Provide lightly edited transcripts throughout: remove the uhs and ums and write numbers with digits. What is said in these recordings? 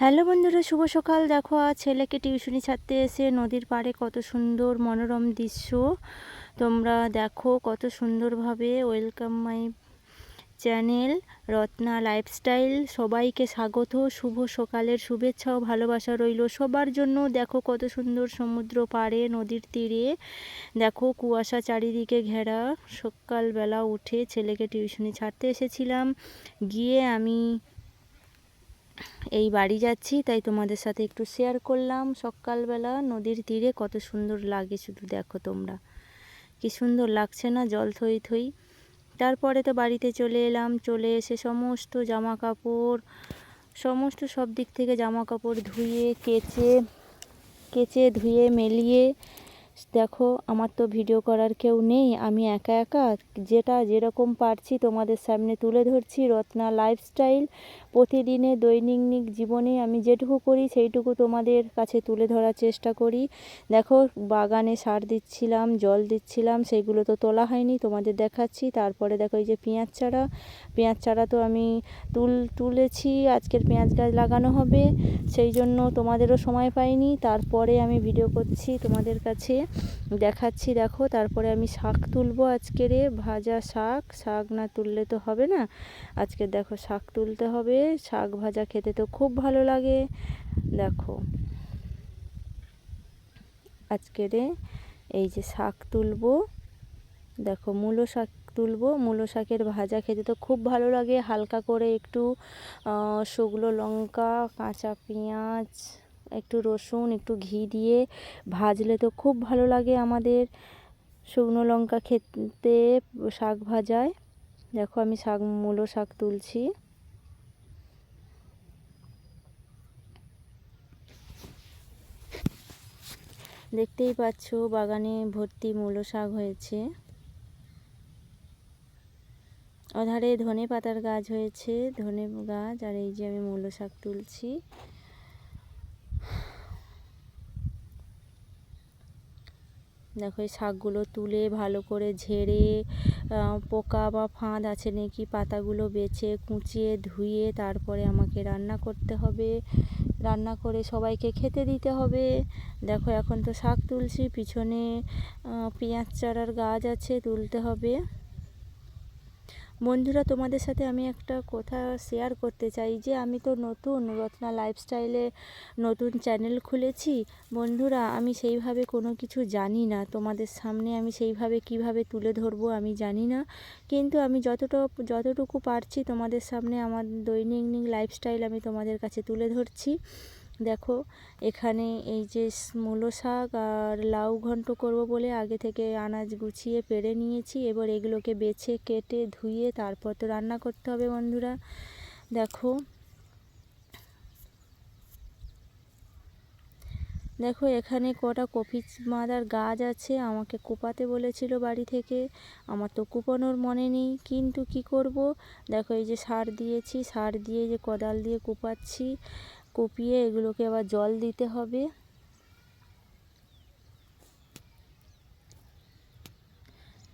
Hello বন্ধুরা, শুভ সকাল। দেখো আজ ছেলেকে টিউশনি ছাড়তে এসে নদীর পাড়ে কত সুন্দর মনোরম দৃশ্য তোমরা দেখো, কত সুন্দরভাবে। Welcome my channel Ratna lifestyle. সবাইকে স্বাগত, শুভ সকালের শুভেচ্ছা ও ভালোবাসা রইল সবার জন্য। দেখো কত সুন্দর সমুদ্র পাড়ে নদীর তীরে, দেখো কুয়াশা চারিদিকে ঘেরা। সকালবেলা উঠে ছেলেকে টিউশনি ছাড়তে এসেছিলাম, গিয়ে আমি এই বাড়ি যাচ্ছি, তাই তোমাদের সাথে একটু শেয়ার করলাম। সকালবেলা নদীর তীরে কত সুন্দর লাগে, শুধু দেখো তোমরা, কি সুন্দর লাগছে না, জল থই থই। তারপরে তো বাড়িতে চলে এলাম, চলে এসে সমস্ত জামা কাপড়, সমস্ত সব দিক থেকে জামা কাপড় ধুয়ে কেচে ধুয়ে মেলিয়ে, দেখো আমার তো ভিডিও করার কেউ নেই, আমি একা একা যেটা যেরকম পারছি তোমাদের সামনে তুলে ধরছি। রত্না লাইফস্টাইল, প্রতিদিনে দৈনিক জীবনে আমি যেটুকু করি সেইটুকু তোমাদের কাছে তুলে ধরার চেষ্টা করি। দেখো বাগানে সার দিচ্ছিলাম, জল দিচ্ছিলাম, সেইগুলো তো তোলা হয়নি, তোমাদের দেখাচ্ছি। তারপরে দেখো এই যে পেঁয়াজ চারা তো আমি তুলেছি, আজকের পেঁয়াজ গাছ লাগানো হবে, সেই জন্য তোমাদেরও সময় পাইনি। তারপরে আমি ভিডিও করছি, তোমাদের কাছে দেখাচ্ছি। দেখো তারপরে আমি শাক তুলবো আজকের, ভাজা শাক না তুললে তো হবে না। আজকে দেখো শাক তুলতে হবে, শাক ভাজা খেতে তো খুব ভালো লাগে। দেখো আজকের এই যে শাক তুলবো, দেখো মূলো শাক তুলবো। মূলো শাকের ভাজা খেতে তো খুব ভালো লাগে, হালকা করে একটু শুকনো লঙ্কা, কাঁচা পেঁয়াজ, একটু রসুন, একটু ঘি দিয়ে ভাজলে তো খুব ভালো লাগে আমাদের। শুকনো লঙ্কা খেতে শাক ভাজায়। দেখো আমি মূলো শাক তুলছি। দেখতেই পাচ্ছ বাগানে ভর্তি মূলো শাক হয়েছে, ওধারে ধনে পাতার গাছ হয়েছে, ধনে গাছ। আর এই যে আমি মূলো শাক তুলছি। দেখো এই শাকগুলো তুলে ভালো করে ঝেড়ে, পোকা বা ফাঁদ আছে নাকি পাতাগুলো বেছে কুচিয়ে ধুয়ে তারপরে আমাকে রান্না করতে হবে, রান্না করে সবাইকে খেতে দিতে হবে। দেখো এখন তো শাক তুলছি, পিছনে পেঁয়াজ চারার গাছ আছে, তুলতে হবে। বন্ধুরা তোমাদের সাথে আমি একটা কথা শেয়ার করতে চাই, যে আমি তো নতুন রত্না লাইফস্টাইলে নতুন চ্যানেল খুলেছি। বন্ধুরা আমি সেইভাবে কোনো কিছু জানি না, তোমাদের সামনে আমি সেইভাবে কিভাবে তুলে ধরবো আমি জানি না, কিন্তু আমি যতটুকু পারছি তোমাদের সামনে আমার দৈনিক লাইফস্টাইল আমি তোমাদের কাছে তুলে ধরছি। দেখো এখানে এই যে মূলো শাক আর লাউ ঘন্ট করব বলে আগে থেকে আনাজ গুছিয়ে পেড়ে নিয়েছি, এবার এগুলোকে বেছে কেটে ধুয়ে তারপর তো রান্না করতে হবে। বন্ধুরা দেখো, দেখো এখানে কটা কপি বাঁধার গাছ আছে, আমাকে কোপাতে বলেছিল বাড়ি থেকে, আমার তো কুপানোর মনে নেই, কিন্তু কি করব। দেখো এই যে সার দিয়েছি, সার দিয়ে যে কোদাল দিয়ে কুপাচ্ছি, কুপিয়ে এগুলোকে আবার জল দিতে হবে।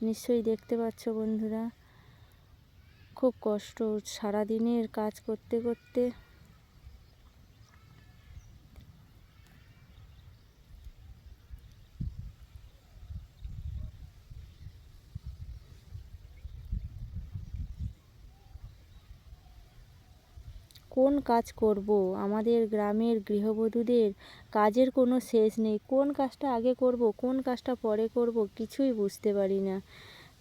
নিশ্চয়ই দেখতে পাচ্ছ বন্ধুরা, খুব কষ্ট সারাদিনের কাজ করতে করতে। কোন কাজ করব, আমাদের গ্রামের গৃহবধূদের কাজের কোনো শেষ নেই, কোন কাজটা আগে করব কোন কাজটা পরে করব কিছুই বুঝতে পারি না,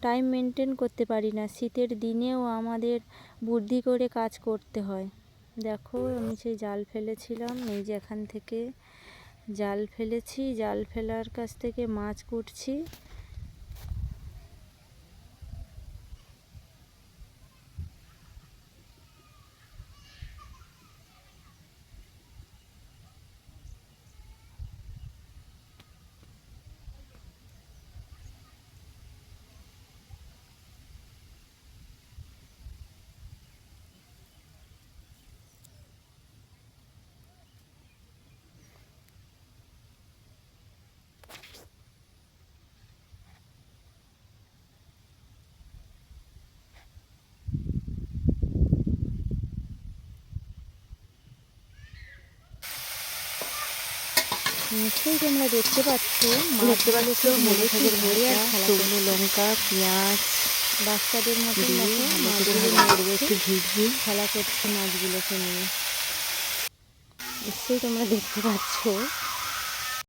টাইম মেনটেন করতে পারি না। শীতের দিনেও আমাদের বুদ্ধি করে কাজ করতে হয়। দেখো আমি সেই জাল ফেলেছিলাম, এই যে এখান থেকে জাল ফেলেছি, জাল ফেলার কাছ থেকে মাছ কুটছি। নিশ্চয়ই তোমরা দেখতে পাচ্ছ মুলো শাকের ধরে আর ভাজা, খেলা শুকনো লঙ্কা, পেঁয়াজ বাচ্চাদের মতো দিয়ে ভালো করে মাছগুলো ভাজা করবো, নড়ছে, একটু ঘি খেলা করছে মাছগুলোকে নিয়ে। নিশ্চয়ই তোমরা দেখতে পাচ্ছ